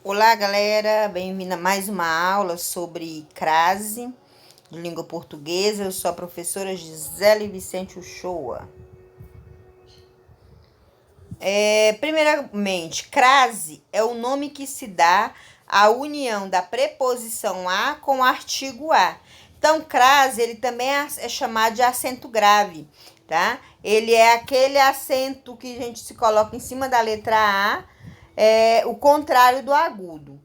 Olá, galera, bem-vinda a mais uma aula sobre crase de língua portuguesa. Eu sou a professora Gisele Vicente Uchoa. Primeiramente, crase é o nome que se dá à união da preposição a com o artigo a. Então, crase, ele também é chamado de acento grave, tá? Ele é aquele acento que a gente se coloca em cima da letra A, o contrário do agudo.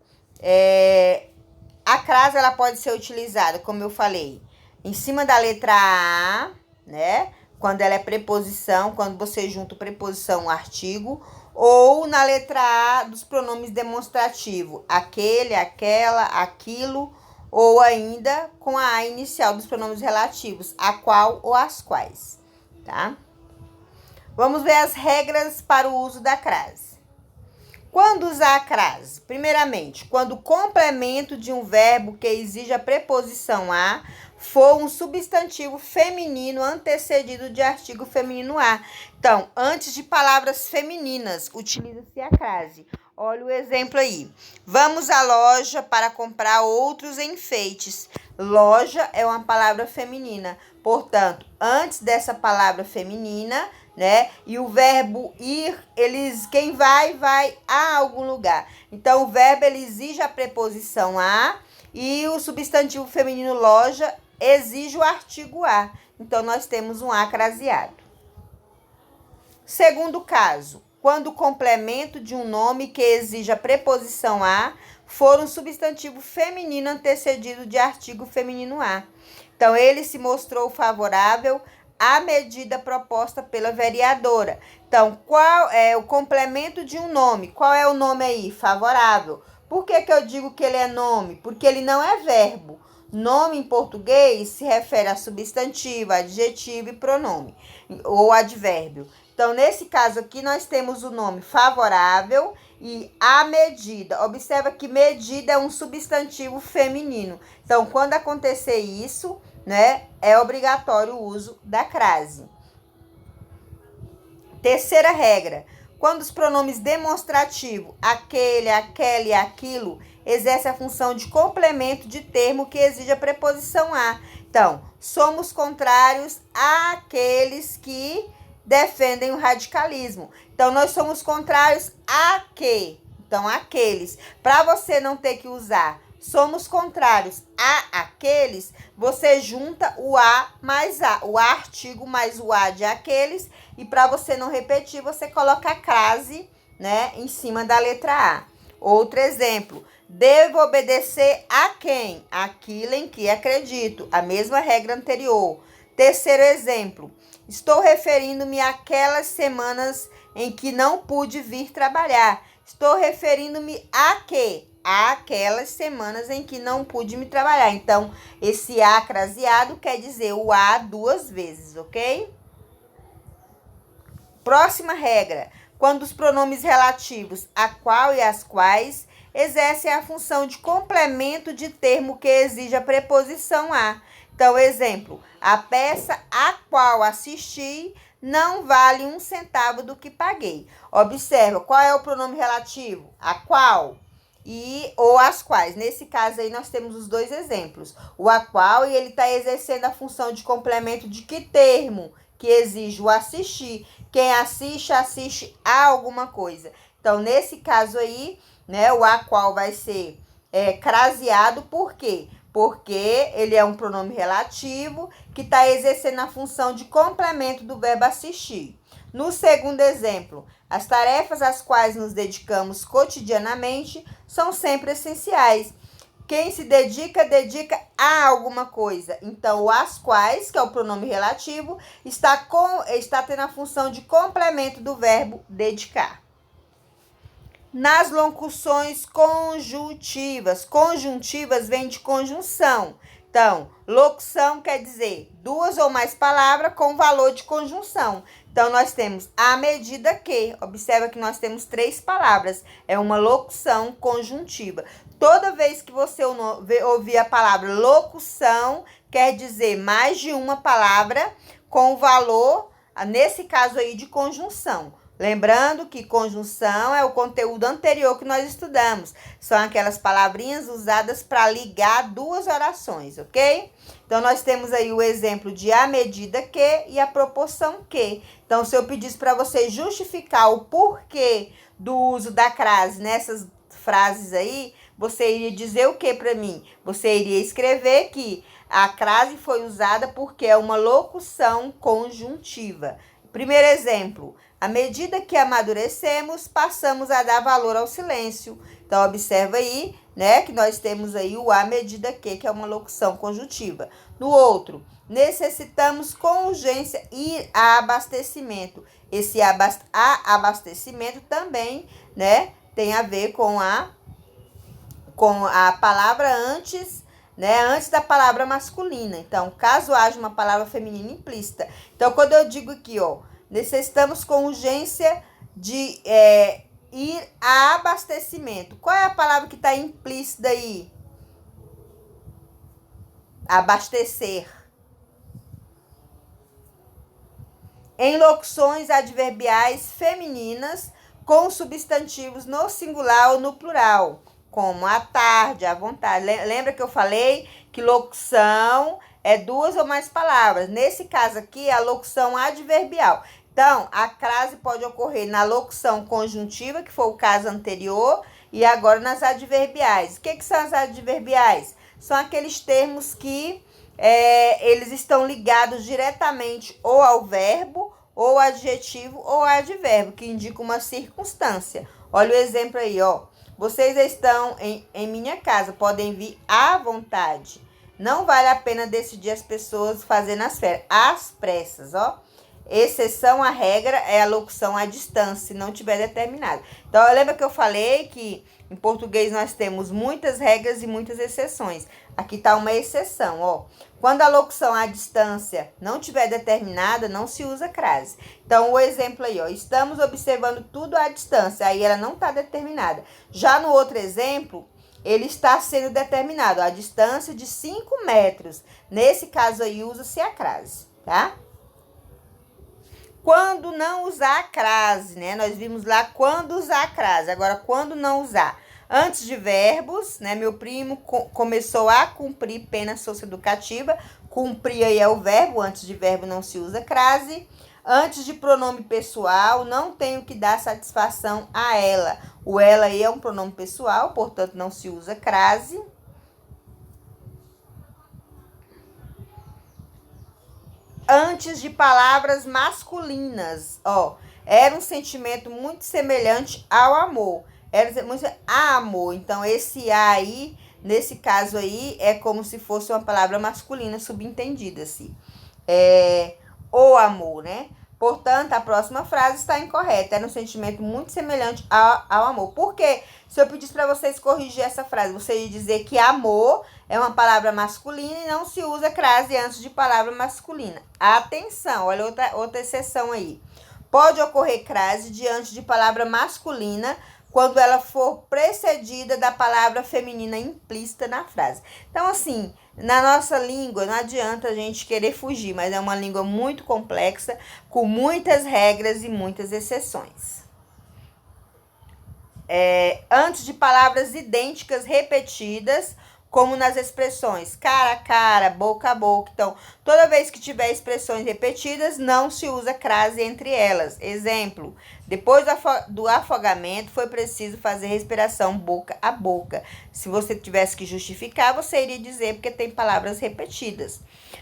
A crase ela pode ser utilizada, como eu falei, em cima da letra A, né? Quando ela é preposição, quando você junta preposição, artigo, ou na letra A dos pronomes demonstrativos, aquele, aquela, aquilo, ou ainda com a A inicial dos pronomes relativos, a qual ou as quais, tá? Vamos ver as regras para o uso da crase. Quando usar a crase? Primeiramente, quando o complemento de um verbo que exige a preposição a for um substantivo feminino antecedido de artigo feminino a. Então, antes de palavras femininas, utiliza-se a crase. Olha o exemplo aí. Vamos à loja para comprar outros enfeites. Loja é uma palavra feminina. Portanto, antes dessa palavra feminina, né? E o verbo ir, quem vai a algum lugar. Então, o verbo ele exige a preposição a e o substantivo feminino loja exige o artigo a. Então, nós temos um a craseado. Segundo caso, quando o complemento de um nome que exige a preposição a for um substantivo feminino antecedido de artigo feminino a. Então, ele se mostrou favorável à medida proposta pela vereadora. Então, qual é o complemento de um nome? Qual é o nome aí? Favorável. Por que eu digo que ele é nome? Porque ele não é verbo. Nome em português se refere a substantivo, adjetivo e pronome, ou advérbio. Então, nesse caso aqui, nós temos o nome favorável e a medida. Observa que medida é um substantivo feminino. Então, quando acontecer isso, né, é obrigatório o uso da crase. Terceira regra. Quando os pronomes demonstrativos, aquele, aquela e aquilo, exercem a função de complemento de termo que exige a preposição a. Então, somos contrários àqueles que defendem o radicalismo. Então, nós somos contrários a quê? Então, aqueles. Para você não ter que usar somos contrários a aqueles, você junta o a mais a, o artigo mais o a de aqueles, e para você não repetir, você coloca a crase, né, em cima da letra A. Outro exemplo, devo obedecer a quem? Aquilo em que acredito, a mesma regra anterior. Terceiro exemplo, estou referindo-me àquelas semanas em que não pude vir trabalhar. Estou referindo-me a quê? Aquelas semanas em que não pude me trabalhar. Então, esse a craseado quer dizer o a duas vezes, ok? Próxima regra. Quando os pronomes relativos a qual e as quais exercem a função de complemento de termo que exige a preposição a. Então, exemplo, a peça a qual assisti não vale 1 centavo do que paguei. Observa, qual é o pronome relativo? A qual ou as quais. Nesse caso aí, nós temos os dois exemplos. O a qual, e ele está exercendo a função de complemento de que termo? Que exige o assistir. Quem assiste, assiste a alguma coisa. Então, nesse caso aí, né, o a qual vai ser craseado, por quê? Porque ele é um pronome relativo que está exercendo a função de complemento do verbo assistir. No segundo exemplo, as tarefas às quais nos dedicamos cotidianamente são sempre essenciais. Quem se dedica, dedica a alguma coisa. Então, o as quais, que é o pronome relativo, está tendo a função de complemento do verbo dedicar. Nas locuções conjuntivas. Conjuntivas vem de conjunção. Então, locução quer dizer duas ou mais palavras com valor de conjunção. Então, nós temos a medida que. Observa que nós temos 3 palavras. É uma locução conjuntiva. Toda vez que você ouvir a palavra locução, quer dizer mais de uma palavra com valor, nesse caso aí, de conjunção. Lembrando que conjunção é o conteúdo anterior que nós estudamos. São aquelas palavrinhas usadas para ligar duas orações, ok? Então, nós temos aí o exemplo de à medida que e a proporção que. Então, se eu pedisse para você justificar o porquê do uso da crase nessas frases aí, você iria dizer o que para mim? Você iria escrever que a crase foi usada porque é uma locução conjuntiva. Primeiro exemplo, à medida que amadurecemos, passamos a dar valor ao silêncio. Então, observa aí, né, que nós temos aí o à medida que é uma locução conjuntiva. No outro, necessitamos com urgência ir a abastecimento. Esse abastecimento também, né, tem a ver com a palavra antes, né, antes da palavra masculina. Então, caso haja uma palavra feminina implícita. Então, quando eu digo aqui, ó, necessitamos com urgência de ir a abastecimento. Qual é a palavra que está implícita aí? Abastecer. Em locuções adverbiais femininas com substantivos no singular ou no plural, como à tarde, à vontade. Lembra que eu falei que locução é duas ou mais palavras? Nesse caso aqui, a locução adverbial. Então, a crase pode ocorrer na locução conjuntiva, que foi o caso anterior, e agora nas adverbiais. O que são as adverbiais? São aqueles termos que eles estão ligados diretamente ou ao verbo, ou adjetivo, ou advérbio, que indica uma circunstância. Olha o exemplo aí, ó. Vocês estão em minha casa, podem vir à vontade. Não vale a pena decidir as pessoas fazendo as férias. Às pressas, ó. Exceção à regra é a locução à distância, se não tiver determinado. Então, lembra que eu falei que em português nós temos muitas regras e muitas exceções. Aqui está uma exceção, ó. Quando a locução à distância não tiver determinada, não se usa crase. Então, o exemplo aí, ó. Estamos observando tudo à distância. Aí ela não está determinada. Já no outro exemplo, ele está sendo determinado. A distância de 5 metros. Nesse caso aí, usa-se a crase, tá? Quando não usar a crase, né? Nós vimos lá quando usar a crase. Agora, quando não usar? Antes de verbos, né? Meu primo começou a cumprir pena socioeducativa. Cumprir aí é o verbo. Antes de verbo não se usa crase. Antes de pronome pessoal, não tenho que dar satisfação a ela. O ela aí é um pronome pessoal, portanto, não se usa crase. Antes de palavras masculinas, ó, era um sentimento muito semelhante ao amor. Era muito amor. Então, esse a aí, nesse caso aí, é como se fosse uma palavra masculina subentendida, assim. O amor, né? Portanto, a próxima frase está incorreta. Era um sentimento muito semelhante ao amor. Por quê? Se eu pedisse para vocês corrigir essa frase, você ia dizer que amor é uma palavra masculina e não se usa crase antes de palavra masculina. Atenção, olha outra exceção aí. Pode ocorrer crase diante de palavra masculina quando ela for precedida da palavra feminina implícita na frase. Então, assim, na nossa língua, não adianta a gente querer fugir, mas é uma língua muito complexa, com muitas regras e muitas exceções. Antes de palavras idênticas repetidas, como nas expressões cara a cara, boca a boca. Então, toda vez que tiver expressões repetidas, não se usa crase entre elas. Exemplo, depois do afogamento, foi preciso fazer respiração boca a boca. Se você tivesse que justificar, você iria dizer porque tem palavras repetidas.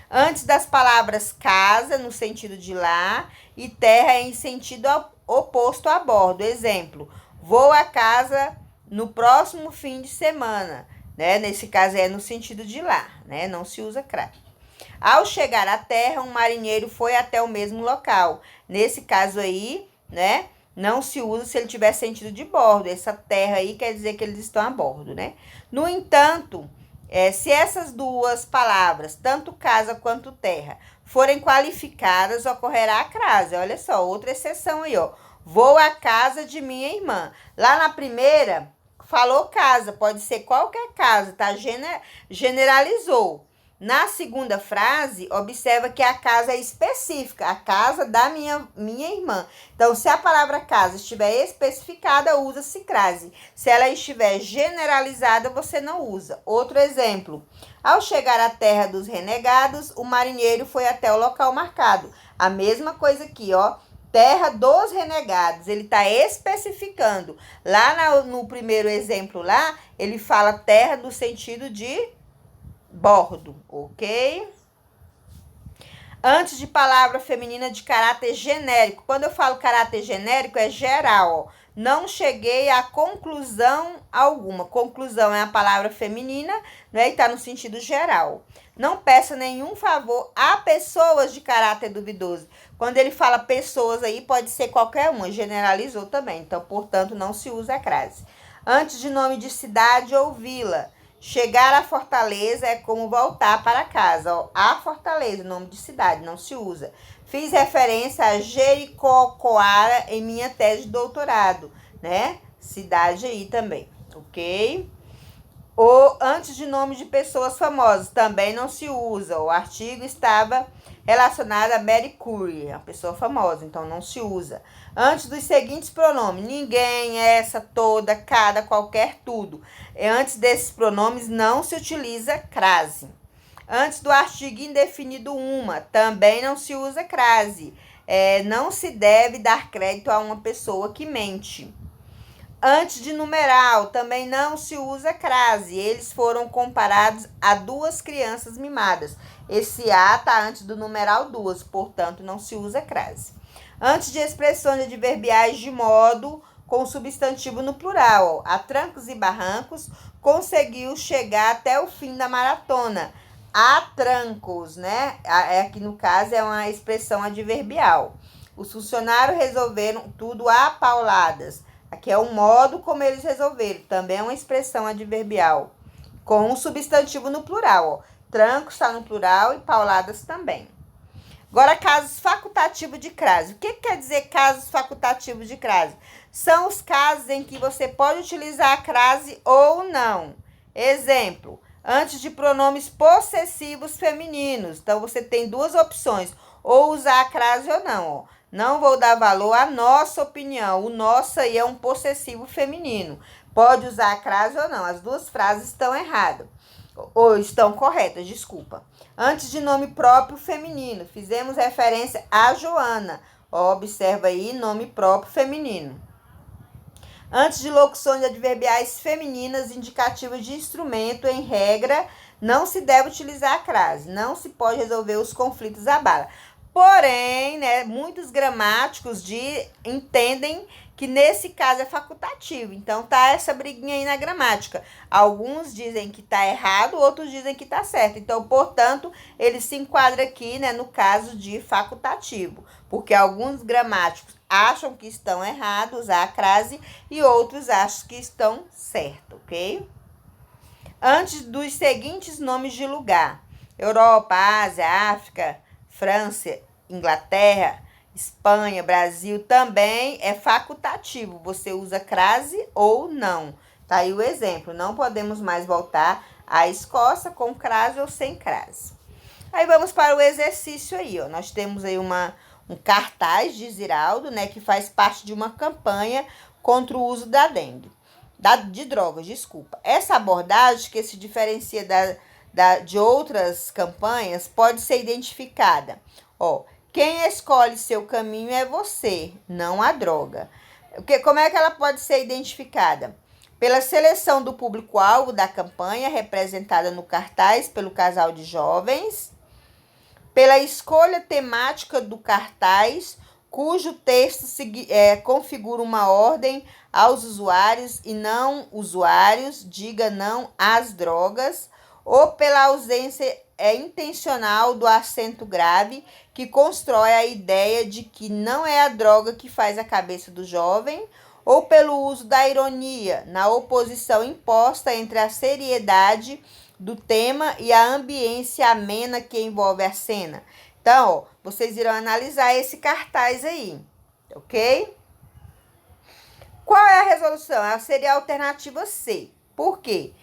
Antes das palavras casa, no sentido de lá, e terra em sentido oposto a bordo. Exemplo, vou a casa no próximo fim de semana. Né? Nesse caso é no sentido de lá, né? Não se usa crase. Ao chegar à terra, um marinheiro foi até o mesmo local. Nesse caso aí, né? Não se usa se ele tiver sentido de bordo. Essa terra aí quer dizer que eles estão a bordo, né? No entanto, se essas duas palavras, tanto casa quanto terra, forem qualificadas, ocorrerá a crase. Olha só, outra exceção aí, ó. Vou à casa de minha irmã. Lá na primeira, falou casa, pode ser qualquer casa, tá? Generalizou. Na segunda frase, observa que a casa é específica, a casa da minha irmã. Então, se a palavra casa estiver especificada, usa-se crase. Se ela estiver generalizada, você não usa. Outro exemplo. Ao chegar à terra dos renegados, o marinheiro foi até o local marcado. A mesma coisa aqui, ó. Terra dos renegados, ele está especificando. Lá no primeiro exemplo lá, ele fala terra no sentido de bordo, ok? Antes de palavra feminina de caráter genérico. Quando eu falo caráter genérico, é geral, ó. Não cheguei a conclusão alguma. Conclusão é a palavra feminina, né? E está no sentido geral. Não peça nenhum favor a pessoas de caráter duvidoso. Quando ele fala pessoas aí, pode ser qualquer uma, generalizou também. Então, portanto, não se usa a crase. Antes de nome de cidade ou vila. Chegar à fortaleza é como voltar para casa. Ó, a fortaleza, nome de cidade, não se usa. Fiz referência a Jericoacoara em minha tese de doutorado, né? Cidade aí também, ok? Ou antes de nome de pessoas famosas, também não se usa. O artigo estava relacionado a Mary Curie, a pessoa famosa, então não se usa. Antes dos seguintes pronomes, ninguém, essa, toda, cada, qualquer, tudo. Antes desses pronomes não se utiliza crase. Antes do artigo indefinido uma, também não se usa crase. Não se deve dar crédito a uma pessoa que mente. Antes de numeral, também não se usa crase. Eles foram comparados a duas crianças mimadas. Esse A está antes do numeral duas, portanto, não se usa crase. Antes de expressões adverbiais de modo com substantivo no plural. A trancos e barrancos, conseguiu chegar até o fim da maratona. A trancos, né? Aqui no caso é uma expressão adverbial. Os funcionários resolveram tudo a pauladas. Aqui é o modo como eles resolveram. Também é uma expressão adverbial. Com um substantivo no plural. Ó. Trancos está no plural e pauladas também. Agora, casos facultativos de crase. O que quer dizer casos facultativos de crase? São os casos em que você pode utilizar a crase ou não. Exemplo, antes de pronomes possessivos femininos. Então, você tem duas opções. Ou usar a crase ou não, ó. Não vou dar valor à nossa opinião. O nosso aí é um possessivo feminino. Pode usar a crase ou não. As duas frases estão erradas. Ou estão corretas, desculpa. Antes de nome próprio feminino, fizemos referência a Joana. Ó, observa aí, nome próprio feminino. Antes de locuções adverbiais femininas indicativas de instrumento, em regra, não se deve utilizar a crase. Não se pode resolver os conflitos à bala. Porém, né, muitos gramáticos entendem que nesse caso é facultativo. Então, tá essa briguinha aí na gramática. Alguns dizem que tá errado, outros dizem que tá certo. Então, portanto, ele se enquadra aqui, né, no caso de facultativo. Porque alguns gramáticos acham que estão errados, usar a crase, e outros acham que estão certo, ok? Antes dos seguintes nomes de lugar. Europa, Ásia, África, França, Inglaterra, Espanha, Brasil, também é facultativo. Você usa crase ou não. Tá aí o exemplo. Não podemos mais voltar à Escócia com crase ou sem crase. Aí vamos para o exercício aí, ó. Nós temos aí um cartaz de Ziraldo, né, que faz parte de uma campanha contra o uso da dengue. De drogas, desculpa. Essa abordagem que se diferencia de outras campanhas pode ser identificada. Ó, quem escolhe seu caminho é você, não a droga. Como é que ela pode ser identificada? Pela seleção do público-alvo da campanha, representada no cartaz pelo casal de jovens. Pela escolha temática do cartaz, cujo texto configura uma ordem aos usuários e não usuários, diga não às drogas, ou pela ausência intencional do acento grave, que constrói a ideia de que não é a droga que faz a cabeça do jovem, ou pelo uso da ironia, na oposição imposta entre a seriedade do tema e a ambiência amena que envolve a cena. Então, ó, vocês irão analisar esse cartaz aí, ok? Qual é a resolução? Ela seria a alternativa C. Por quê?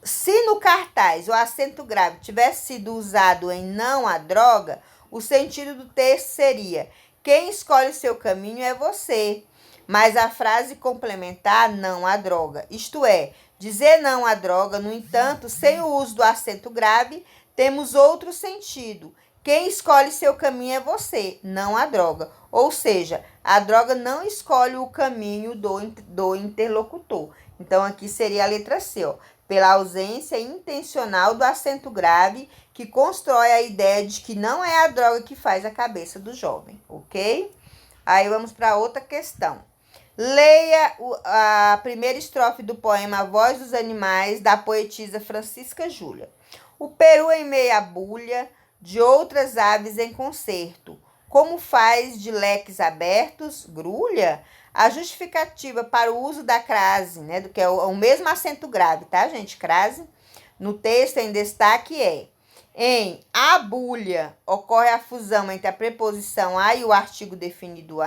Se no cartaz o acento grave tivesse sido usado em não a droga, o sentido do texto seria: quem escolhe seu caminho é você. Mas a frase complementar, não à droga. Isto é, dizer não à droga, no entanto, sem o uso do acento grave, temos outro sentido. Quem escolhe seu caminho é você, não a droga. Ou seja, a droga não escolhe o caminho do interlocutor. Então, aqui seria a letra C, ó. Pela ausência intencional do acento grave, que constrói a ideia de que não é a droga que faz a cabeça do jovem, ok? Aí vamos para outra questão. Leia a primeira estrofe do poema A Voz dos Animais, da poetisa Francisca Júlia. O peru em meia bulha, de outras aves em concerto, como faz de leques abertos, grulha? A justificativa para o uso da crase, né, do que é o mesmo acento grave, tá, gente? Crase, no texto em destaque é: em abulha ocorre a fusão entre a preposição a e o artigo definido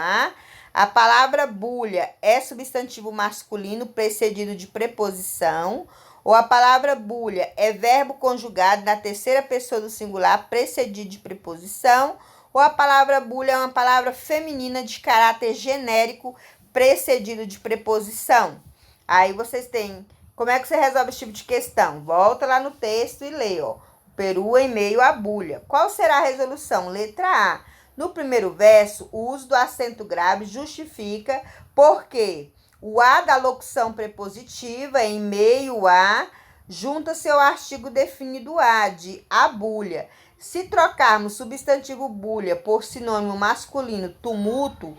a palavra bulha é substantivo masculino precedido de preposição, ou a palavra bulha é verbo conjugado na terceira pessoa do singular precedido de preposição, ou a palavra bulha é uma palavra feminina de caráter genérico precedido de preposição. Aí vocês têm... Como é que você resolve esse tipo de questão? Volta lá no texto e lê, ó. O peru em meio à bulha. Qual será a resolução? Letra A. No primeiro verso, o uso do acento grave justifica porque o A da locução prepositiva, em meio a, junta-se ao artigo definido a, de abulha. Se trocarmos substantivo bulha por sinônimo masculino tumulto,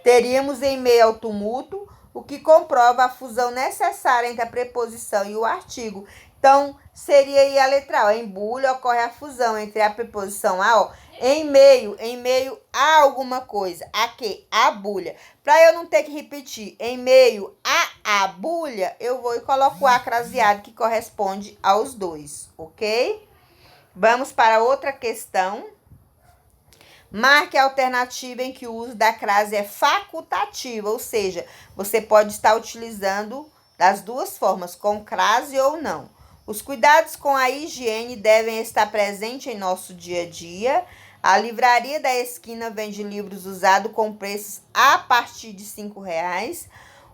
teríamos em meio ao tumulto, o que comprova a fusão necessária entre a preposição e o artigo. Então, seria aí a letra A. Em bulha ocorre a fusão entre a preposição a, ó, em meio a alguma coisa. A quê? A bulha. Para eu não ter que repetir, em meio a bulha, eu vou e coloco o A craseado, que corresponde aos dois, ok? Vamos para outra questão. Marque a alternativa em que o uso da crase é facultativo, ou seja, você pode estar utilizando das duas formas, com crase ou não. Os cuidados com a higiene devem estar presentes em nosso dia a dia. A livraria da esquina vende livros usados com preços a partir de R$5.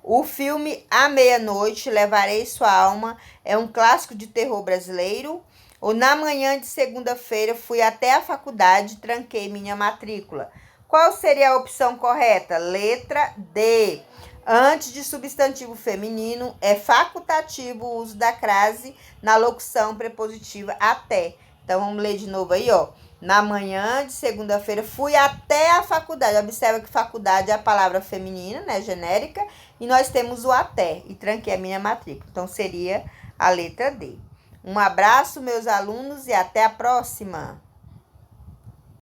O filme A Meia-Noite, Levarei Sua Alma, é um clássico de terror brasileiro. Ou na manhã de segunda-feira, fui até a faculdade e tranquei minha matrícula. Qual seria a opção correta? Letra D. Antes de substantivo feminino, é facultativo o uso da crase na locução prepositiva até. Então, vamos ler de novo aí, ó. Na manhã de segunda-feira, fui até a faculdade. Observa que faculdade é a palavra feminina, né, genérica, e nós temos o até, e tranquei a minha matrícula. Então, seria a letra D. Um abraço, meus alunos, e até a próxima!